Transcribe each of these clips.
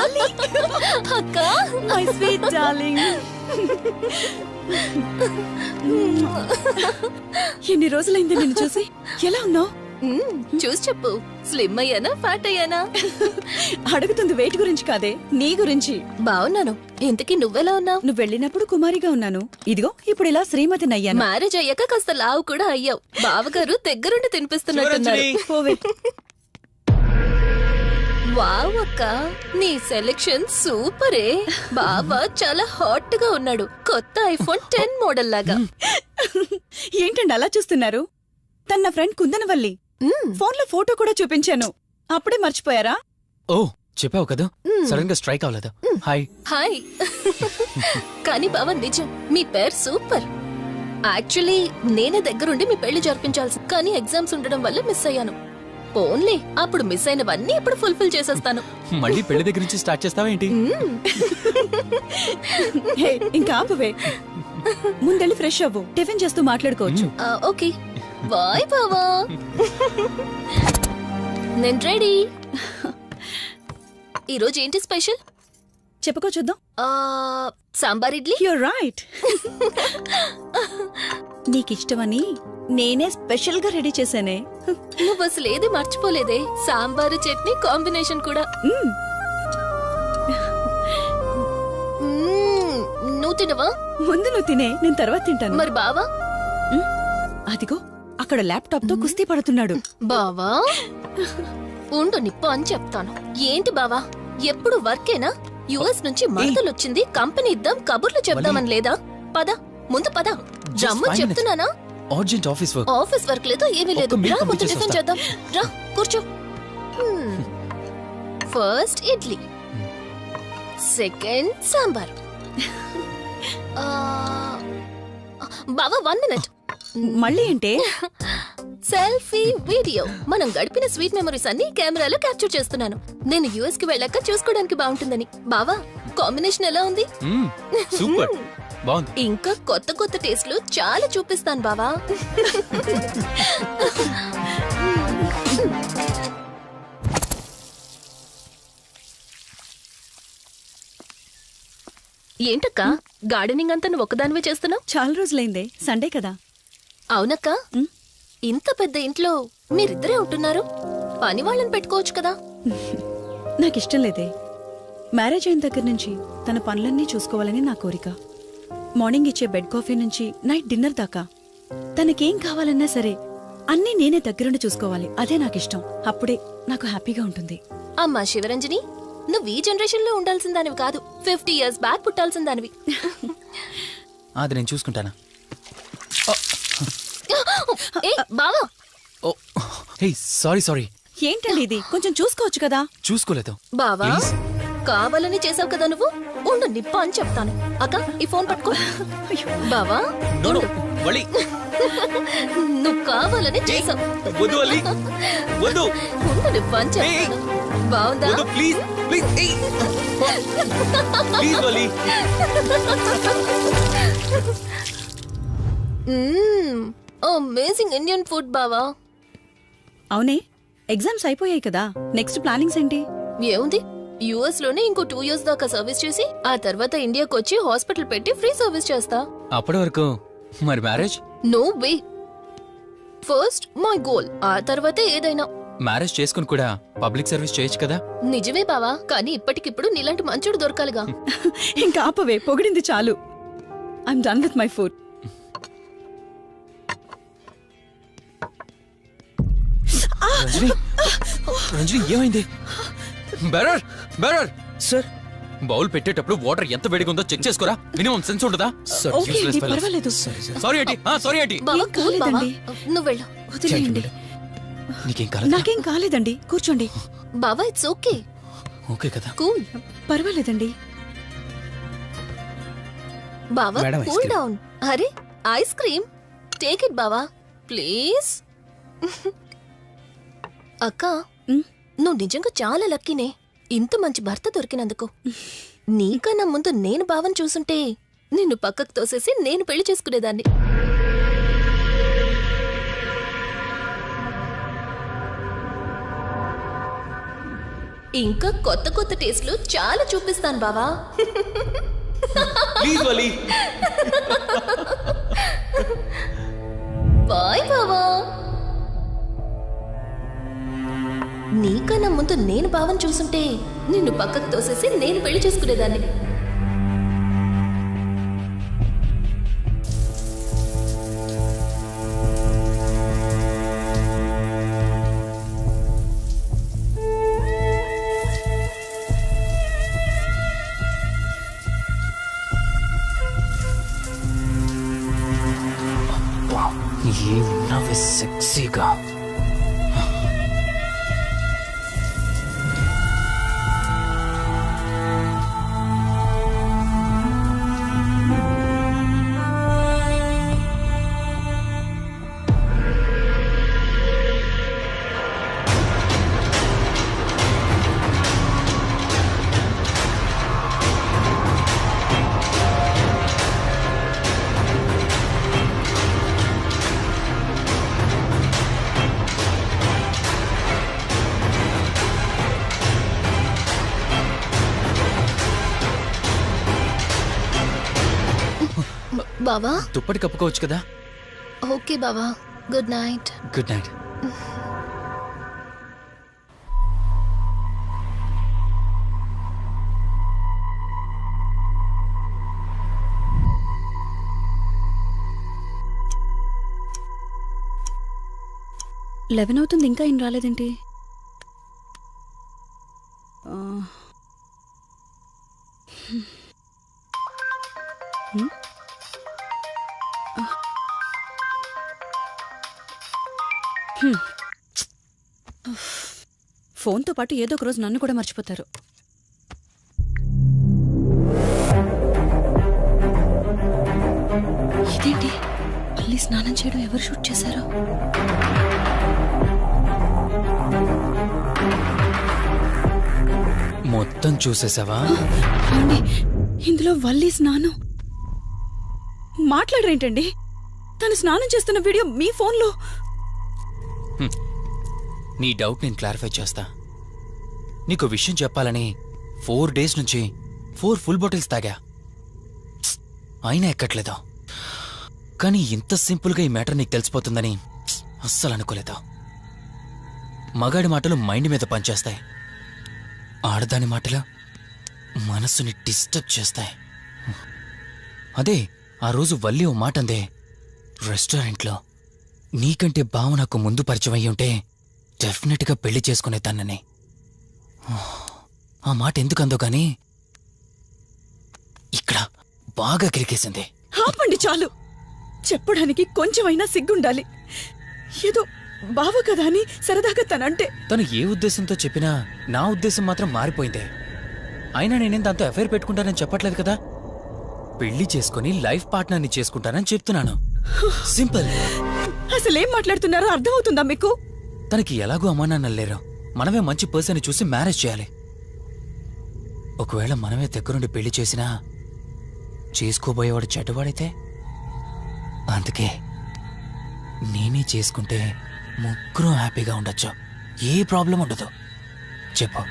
అలీ అక్క my sweet darling. ఎన్ని రోజులైంది నిన్ను చూసి. ఎలా ఉన్నావు? చూసి చెప్పు. స్లిమ్ అయ్యానా, ఫ్యాట్ అయ్యానా? అడుగుతుంది వెయిట్ గురించి కాదే, నీ గురించి. బాగున్నాను. ఇంతకీ నువ్వెలా ఉన్నావు? నువ్వు వెళ్ళినప్పుడు కుమారిగా ఉన్నాను, ఇదిగో ఇప్పుడు ఇలా శ్రీమతిని అయ్యాను. మ్యారేజ్ అయ్యాక కాస్త లావు కూడా అయ్యావు. బావగారు దగ్గరుండి తినిపిస్తున్నట్టున్నారు. పోవే. వావ్ అక్క, నీ సెలెక్షన్ సూపరే. బావ చాలా హాట్ గా ఉన్నాడు, కొత్త ఐఫోన్ 10 మోడల్ లాగా. ఏంటండి అలా చూస్తున్నారు? తన ఫ్రెండ్ కుందనవల్లి. ఫోన్ లో ఫోటో కూడా చూపించాను, అప్పుడే మర్చిపోయారా? ఓ చెప్పావు కదా, సడన్ గా స్ట్రైక్ అవ్వలేదు. Hi hi. కానీ బావ నిజం, మీ పేరు సూపర్. యాక్చువల్లీ నేనే దగ్గరుండి మీ పెళ్లి జరిపించాల్సి, కానీ ఎగ్జామ్స్ ఉండడం వల్ల మిస్ అయ్యాను. పోన్లే, అప్పుడు మిస్ అయినవన్నీ ఇప్పుడు ఫుల్ఫిల్ చేసేస్తాను. మళ్ళీ పెళ్లి దగ్గర నుంచి స్టార్ట్ చేస్తావా ఏంటి? హే, ఇంకా ఆపువే. ముందెళ్ళి ఫ్రెష్ అవ్వు, టిఫిన్ చేస్తూ మాట్లాడుకోవచ్చు. ఓకే బాయ్ బావా. నేను రెడీ. ఈరోజు ఏంటి స్పెషల్ చెప్పుకో చూద్దాం. సాంబార్ ఇడ్లీ. You're right. నీకిష్టమని నేనే స్పెషల్ గా రెడీ చేశానే. నువ్వు అసలు ఏది మర్చిపోలేదే, సాంబారు చట్నీ కాంబినేషన్ కూడా. నువ్వు తినవా? ముందు నువ్వు తినే, నేను తర్వాత తింటాను. మరి బావా? అదిగో అక్కడ ల్యాప్టాప్ తో కుస్తీ పడుతున్నాడు. బావా ఉండు, నిప్పు అని చెప్తాను. ఏంటి బావా, ఎప్పుడు వర్కేనా? యుఎస్ నుంచి మరదలొచ్చింది, కంపెనీ ఇద్దాం, కబుర్లు చెప్దామని లేదా? పద ముందు పద. జమ్ము చెప్తున్నానా? Urgent office work. Office work లేదు, ఏమీ లేదు. రా ముందు టిఫిన్ చేద్దాం. రా కూర్చో. First idli, second sambar. బావా 1 మినిట్. మళ్ళీ అంటే సెల్ఫీ వీడియో. మనం గడిపిన స్వీట్ మెమరీస్ అన్ని కెమెరాలో క్యాప్చర్ చేస్తున్నాను. నేను యుఎస్ కి వెళ్ళాక చూసుకోవడానికి బాగుంటుందని. బావా కాంబినేషన్ ఎలా ఉంది? సూపర్ బాగుంది. ఇంకా కొత్త కొత్త టేస్ట్లు చాలా చూపిస్తాను బావా. ఏంటక్క, గార్డెనింగ్ అంతా నువ్వు ఒక్కదానివే చేస్తున్నావు? చాలా రోజులైందే, సండే కదా. అవునక్క, ఇంత పెద్ద ఇంట్లో మీరిద్దరే ఉంటున్నారు, పని వాళ్ళని పెట్టుకోవచ్చు కదా. నాకిష్టం లేదే. మ్యారేజ్ అయిన దగ్గర నుంచి తన పనులన్నీ చూసుకోవాలని నా కోరిక. మార్నింగ్ ఇచ్చే బెడ్ కాఫీ నుంచి నైట్ డిన్నర్ దాకా తనకేం కావాలన్నా సరే అన్నీ నేనే దగ్గరుండి చూసుకోవాలి. అదే నాకిష్టం. అప్పుడే నాకు హ్యాపీగా ఉంటుంది. అమ్మా శివరంజని, నువ్వు ఈ జనరేషన్ లో ఉండాల్సిన దానివి కాదు, 50 years బ్యాక్ పుట్టాల్సిన దానివి. అది నేను చూసుకుంటానా? బావా. సారీ. ఏంటండి ఇది, కొంచెం చూసుకోవచ్చు కదా. చూసుకోలేదు బావా, కావాలని చేసావు కదా నువ్వు. ఉండు నిప్ప అని చెప్తాను. అక్క ఈ ఫోన్ పట్టుకో. బావా నువ్వు కావాలని చేసావు. ఉండు నిప్ప అని చెప్తాను. బావుందా? అమేజింగ్ ఇండియన్ ఫుడ్ బావా. అవునే, ఎగ్జామ్స్ అయిపోయాయి కదా, నెక్స్ట్ ప్లానింగ్స్ ఏంటి? ఏముంది, యుఎస్ లోనే ఇంకో 2 years దాకా సర్వీస్ చేసి ఆ తర్వాత ఇండియాకి వచ్చి హాస్పిటల్ పెట్టి ఫ్రీ సర్వీస్ చేస్తా. అప్పటి వరకు మరి marriage? No way. First my goal, ఆ తర్వాతే ఏదైనా. మ్యారేజ్ చేసుకుని కూడా పబ్లిక్ సర్వీస్ చేయొచ్చు కదా. నిజమే బావా, కానీ ఇప్పటికిప్పుడు నీలాంటి మంచుడు దొరకాలిగా. ఇంకా ఆపవే, పొగిడింది చాలు. I'm done with my food. Ranjani ఏమైంది? బెరర్ సార్, బౌల్ పెట్టేటప్పుడు వాటర్ ఎంత వేడిగా ఉందో చెక్ చేసుకోరా. మినిమం సెన్స్ ఉంటుందా? పర్వాలేదు. Sorry aunty. బావా కూల్ బావా, కాలేదండి. నువ్వు వెళ్ళు. వదిలేయండి. నాకేం కాలేదండి, కూర్చోండి. బావా ఇట్స్ ఓకే. ఓకే కదా, కూల్. పర్వాలేదండి. బావా madam, ice cool cream. Down. అరే ఐస్ క్రీమ్, టేక్ ఇట్ బావా ప్లీజ్. అక్క, నువ్వు నిజంగా చాలా లక్కీనే, ఇంత మంచి భర్త దొరికినందుకు. నీకన్నా ముందు నేను బావని చూసుంటే నిన్ను పక్కకు తోసేసి నేను పెళ్లి చేసుకునేదాన్ని. ఇంకా కొత్త కొత్త టేస్ట్లు చాలా చూపిస్తాను బావా. Please Vali. బాయ్ బావా. నీకన్నా ముందు నేను బావని చూసుంటే నిన్ను పక్కకు తోసేసి నేను పెళ్లి చేసుకునేదాన్ని. ఏమున్నావే సెక్సీగా. బావా దుప్పటి కప్పుకోవచ్చు కదా. ఓకే బావా, good night. Good night. Eleven అవుతుంది, ఇంకా ఏం రాలేదేంటి? ఫోన్తో పాటు ఏదో ఒక రోజు నన్ను కూడా మర్చిపోతారు. ఇదేంటి, మళ్ళీ స్నానం చేయడం ఎవరు షూట్ చేశారో? మొత్తం చూసేసావా? అండి, ఇందులో వల్లి స్నానం మాట్లాడరేంటండి? తను స్నానం చేస్తున్న వీడియో మీ ఫోన్లో. నీ డౌట్ నేను క్లారిఫై చేస్తా. నీకు విషయం చెప్పాలని 4 days నుంచి 4 full బాటిల్స్ తాగా, అయినా ఎక్కట్లేదు. కానీ ఇంత సింపుల్గా ఈ మ్యాటర్ నీకు తెలిసిపోతుందని అస్సలు అనుకోలేదు. మగాడి మాటలు మైండ్ మీద పనిచేస్తాయి, ఆడదాని మాటలు మనస్సుని డిస్టర్బ్ చేస్తాయి. అదే ఆ రోజు వల్లి ఓ మాట అందే రెస్టారెంట్లో, నీకంటే బావ నాకు ముందు పరిచయం అయ్యి ఉంటే డెఫినెట్గా పెళ్లి చేసుకునేదాన్నని. ఆ మాట ఎందుకందో కానీ ఇక్కడ బాగా కిరికేసింది. ఆపండి చాలు, చెప్పడానికి కొంచెమైనా సిగ్గుండాలి. ఏదో బావ కదా అని సరదాగా తనంటే. తను ఏ ఉద్దేశంతో చెప్పినా నా ఉద్దేశం మాత్రం మారిపోయిందే. అయినా నేనేం దాంతో అఫైర్ పెట్టుకుంటానని చెప్పట్లేదు కదా. పెళ్లి చేసుకుని లైఫ్ పార్ట్నర్ని చేసుకుంటానని చెప్తున్నాను. సింపుల్. అసలేం మాట్లాడుతున్నారో అర్థమవుతుందా మీకు? తనకి ఎలాగో అమ్మా నాన్న లేరు, మనమే మంచి పర్సన్ చూసి మ్యారేజ్ చేయాలి. ఒకవేళ మనమే దగ్గరుండి పెళ్లి చేసినా చేసుకోబోయేవాడు చెడ్డవాడైతే, అందుకే నేనే చేసుకుంటే ముగ్గురం హ్యాపీగా ఉండొచ్చు, ఏ ప్రాబ్లం ఉండదు. చెప్పు,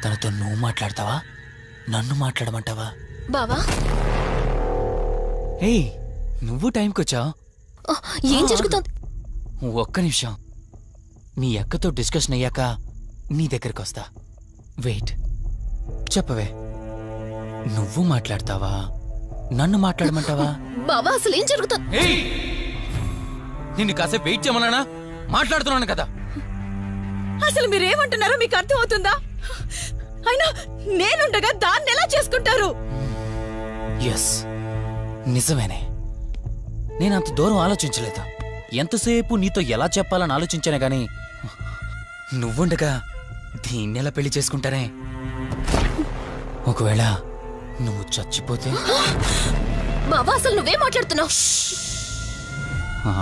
తనతో నువ్వు మాట్లాడతావా, నన్ను మాట్లాడమంటావా? బావా హే, నువ్వు టైంకొచ్చావు. ఏం జరుగుతోంది? ఒక్క నిమిషం, మీ అక్కతో డిస్కషన్ అయ్యాక నీ దగ్గరికి వస్తా. వెయిట్, చెప్పవే, నువ్వు మాట్లాడతావా, నన్ను మాట్లాడమంటావా? బావా అసలు ఏం జరుగుతోంది? నిన్ను కాసేపు వెయిట్ చేయమన్నానా? మాట్లాడుతున్నాను కదా. అసలు మీరేమంటున్నారో మీకు అర్థమవుతుందా? అయినా నేనుండగా దాన్ని ఎలా చేసుకుంటారు? ఎస్, నిజమేనే. నేనంత దూరం ఆలోచించలేదు. ఎంతసేపు నీతో ఎలా చెప్పాలని ఆలోచించానే గాని, నువ్వుండగా దీన్నెలా పెళ్లి చేసుకుంటానే? ఒకవేళ నువ్వు చచ్చిపోతే? బావా అసలు నువ్వేం మాట్లాడుతున్నావు?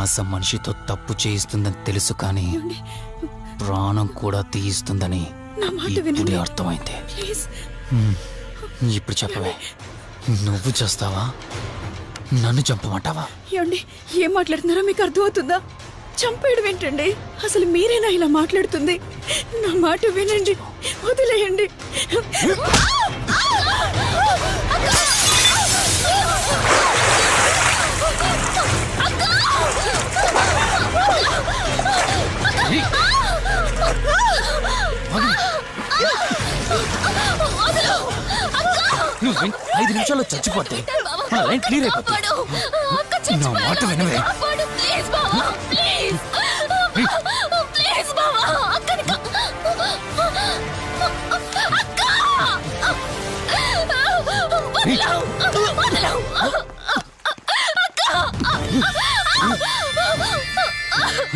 ఆశ మనిషితో తప్పు చేయిస్తుందని తెలుసు, కానీ ప్రాణం కూడా తీయిస్తుందని ఇప్పుడే అర్థమైంది. ఇప్పుడు చెప్పవే, నువ్వు చేస్తావా, నన్ను చంపమంటావా? ఏమండి, ఏం మాట్లాడుతున్నారో మీకు అర్థమవుతుందా? చంపేయడం ఏంటండి? అసలు మీరేనా ఇలా మాట్లాడుతుంది? నా మాట వినండి, వదిలేయండి. నువ్వు 5 నిమిషాల్లో చచ్చిపోతే నా లైన్ క్లియర్ అయిపోతుంది. నా మాట వినవే.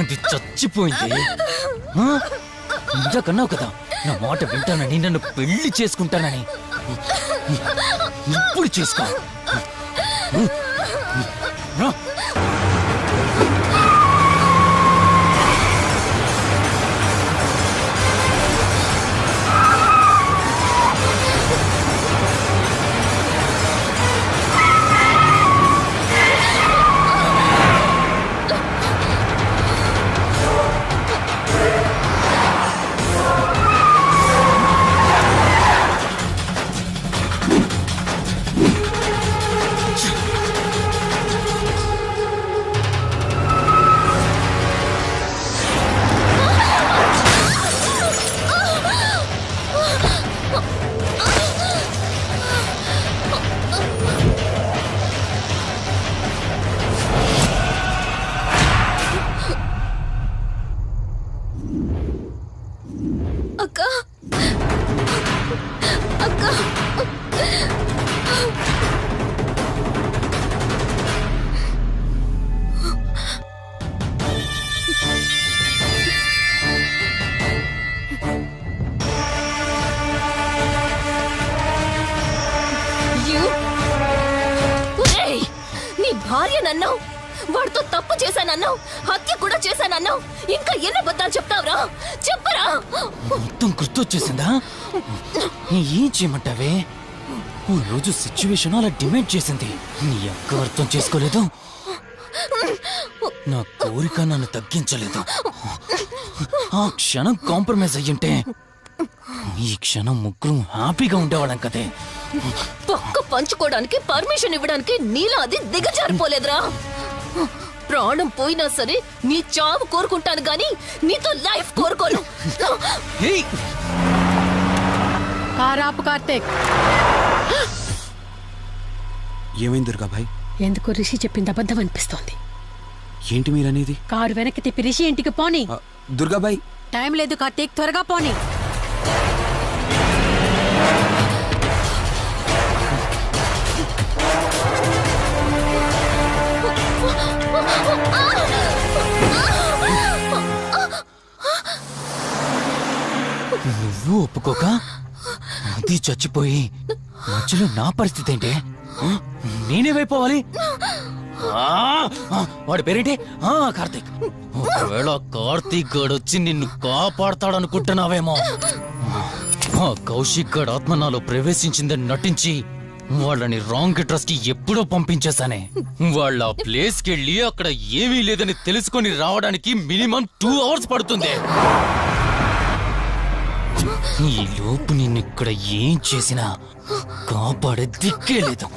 అది చచ్చిపోయింది. ఇంతకన్నావు కదా నా మాట వింటానని, నన్ను పెళ్లి చేసుకుంటానని. ఇప్పుడు చేసుకో. భార్యనన్నావు, వాడితో తప్పు చేశానన్నావు, హత్య కూడా చేశానన్నావు. ఇంకా ఎన్ని అబద్ధాలు చెప్తావురా? చెప్పరా? మొత్తం గుర్తొచ్చేసిందా? ఏం చేయమంటావే? ఓ రోజు సిచ్యువేషన్ అలా డిమాండ్ చేసింది. నీ అక్క అర్థం చేసుకోలేదు. నా కోరిక నన్ను తగ్గించలేదు. ఆ క్షణం కాంప్రమైజ్ అయ్యుంటే ఈ క్షణం ముగ్గురు హ్యాపీగా ఉండేవాళ్ళం కదే. పక్క పంచుకోవడానికి పర్మిషన్ ఇవ్వడానికి నీలా అది దిగజారిపోలేదురా. ప్రాణం పోయినా సరే నీ చావు కోరుకుంటాను గాని నీతో లైఫ్ కోరుకోను. కారాపు కార్తీక్. ఏమైంది దుర్గాబాయ్? ఎందుకు రిషి చెప్పింది అబద్ధం అనిపిస్తోంది. ఏంటి మీరనేది? కారు వెనక్కి తిప్పి రిషి ఇంటికి పోనీ. దుర్గాబాయ్ టైం లేదు కార్తీక్, త్వరగా పోనీ. నువ్వు ఒప్పుకోక అది చచ్చిపోయి మధ్యలో నా పరిస్థితి ఏంటి? నేనేమైపోవాలి? వాడి పేరేంటి? కార్తీక్. ఒకవేళ కార్తీక్ గాడు వచ్చి నిన్ను కాపాడతాడనుకుంటున్నావేమో. కౌశిక్ గాడు ఆత్మ నాలో ప్రవేశించిందని నటించి వాళ్ళని రాంగ్ అడ్రస్ కి ఎప్పుడో పంపించేశానే. వాళ్ళ ప్లేస్ కి వెళ్ళి అక్కడ ఏమీ లేదని తెలుసుకొని రావడానికి మినిమం 2 hours పడుతుంది. ఈ లోపు నిన్నిక్కడ ఏం చేసినా కాపాడే దిక్కే లేదు.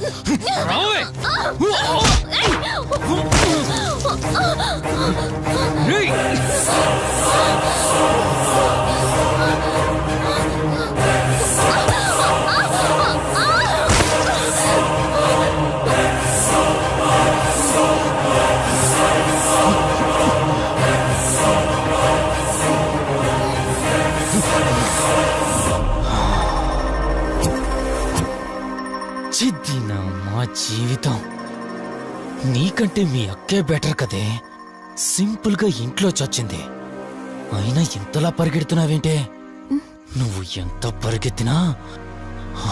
మా జీవితం నీకంటే మీ అక్కే బెటర్ కదే. సింపుల్ గా ఇంట్లో చచ్చింది. అయినా ఇంతలా పరిగెడుతున్నావేంటే? నువ్వు ఎంత పరిగెత్తినా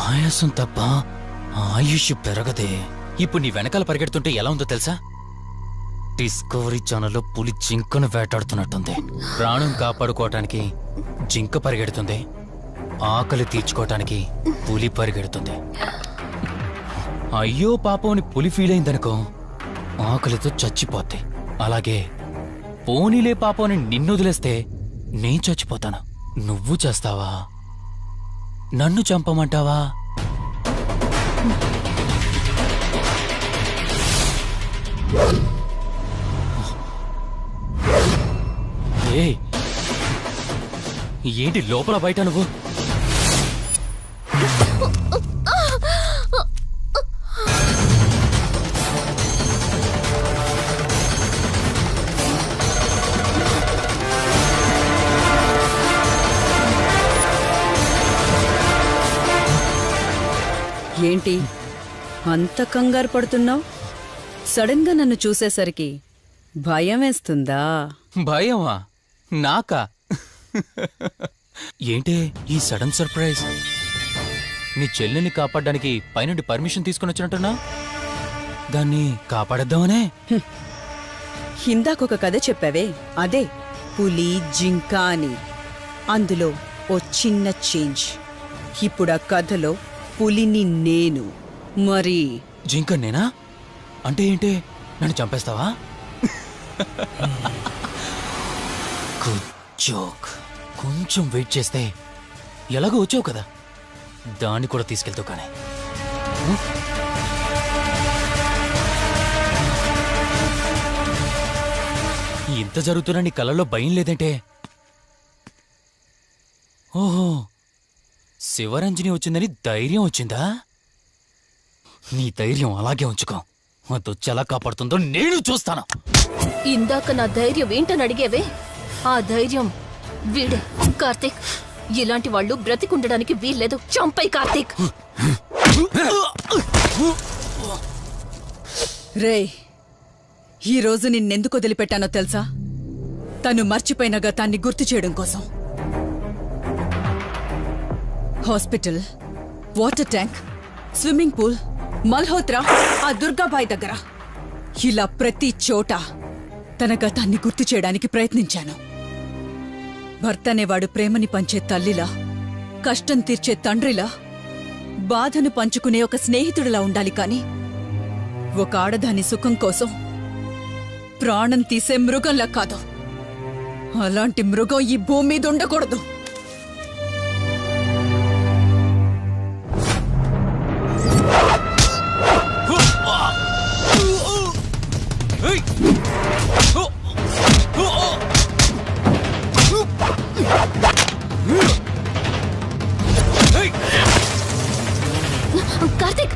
ఆయాసం తప్ప ఆయుష్ పెరగదే. ఇప్పుడు నీ వెనకాల పరిగెడుతుంటే ఎలా ఉందో తెలుసా? డిస్కవరీ ఛానల్లో పులి జింకను వేటాడుతున్నట్టుంది. ప్రాణం కాపాడుకోవటానికి జింక పరిగెడుతుంది, ఆకలి తీర్చుకోవటానికి పులి పరిగెడుతుంది. అయ్యో పాపం అని పులి ఫీల్ అయిందనుకో, ఆకలితో చచ్చిపోతే. అలాగే పోనీలే పాపం అని నిన్ను వదిలేస్తే నేను చచ్చిపోతాను. నువ్వు చేస్తావా? నన్ను చంపమంటావా? ఏయ్, ఏంటి లోపల బయట నువ్వు? ఏంటి అంత కంగారు పడుతున్నావు? సడన్ గా నన్ను చూసేసరికి భయం వేస్తుందా? భయమా? నాకా? ఏంటే ఈ సడన్ సర్ప్రైజ్? నీ చెల్లెల్ని కాపాడడానికి పైనుండి పర్మిషన్ తీసుకుని వచ్చినట్టున్నా? దాన్ని కాపాడేద్దామనే? ఇందాకొక కథ చెప్పావే, అదే పులి జింక అని. అందులో ఓ చిన్న చేంజ్. ఇప్పుడు ఆ కథలో పులిని నేను. మరి జింక నేనా? అంటే ఏంటి? నన్ను చంపేస్తావా? Good joke. కొంచెం వెయిట్ చేస్తే ఎలాగో వచ్చావు కదా, దాన్ని కూడా తీసుకెళ్తావు. కానీ ఇంత జరుగుతున్నా నీ కళ్ళల్లో భయం లేదంటే? ఓహో, శివరంజని వచ్చిందని ధైర్యం వచ్చిందా? నీ ధైర్యం అలాగే ఉంచుకో. అదొచ్చి ఎలా కాపాడుతుందో నేను చూస్తాను. ఇందాక నా ధైర్యం ఏంటని అడిగేవే, ఆ ధైర్యం వీడే. కార్తీక్, ఇలాంటి వాళ్ళు బ్రతికుండడానికి వీల్లేదు. చంపై కార్తీక్. రేయ్, ఈరోజు నిన్నెందుకు వదిలిపెట్టానో తెలుసా? తను మర్చిపోయిన గతాన్ని గుర్తు చేయడం కోసం. Hospital, water tank, swimming pool, Malhotra, ఆ దుర్గాబాయ్ దగ్గర, ఇలా ప్రతి చోట తన గతాన్ని గుర్తు చేయడానికి ప్రయత్నించాను. భర్త అనేవాడు ప్రేమని పంచే తల్లిలా, కష్టం తీర్చే తండ్రిలా, బాధను పంచుకునే ఒక స్నేహితుడిలా ఉండాలి. కాని ఒక ఆడదాని సుఖం కోసం ప్రాణం తీసే మృగంలా కాదు. అలాంటి మృగం ఈ భూమి మీద ఉండకూడదు. కార్తీక్,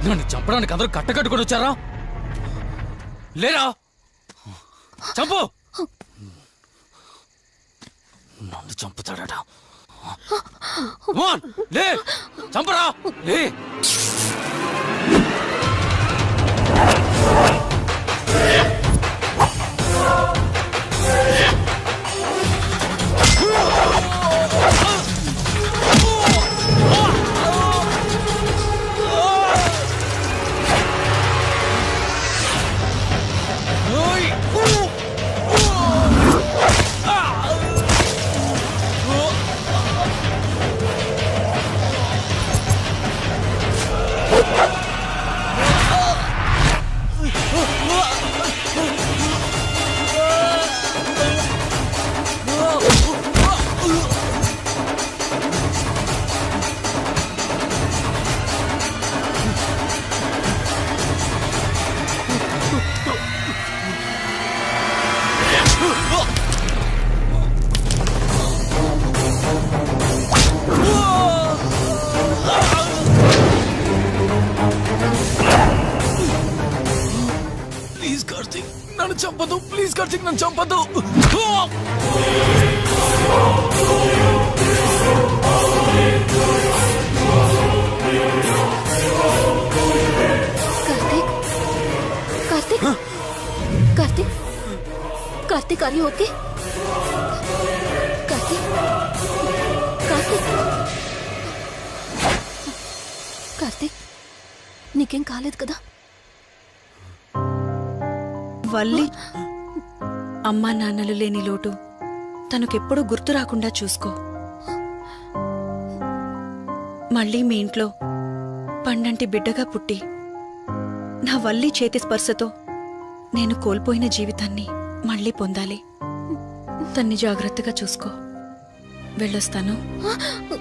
నన్ను చంపడానికి అందరూ కట్టకట్టుకొని వచ్చారా? లేరా? చంపు! నన్ను చంపుతాడట. లే, చంపరా! లే! నన్ను చంపదు, ప్లీజ్ కార్తీక్, నన్ను చంపదు. Karthik, Karthik, Karthik, Karthik, are you okay? Karthik, Karthik, Karthik, నీకేం కాలేదు కదా? వల్లి అమ్మా నాన్నలు లేని లోటు తనకెప్పుడూ గుర్తు రాకుండా చూసుకో. మళ్ళీ మీ ఇంట్లో పండంటి బిడ్డగా పుట్టి నా వల్లి చేతి స్పర్శతో నేను కోల్పోయిన జీవితాన్ని మళ్ళీ పొందాలి. తన్ని జాగ్రత్తగా చూసుకో. వెళ్ళొస్తాను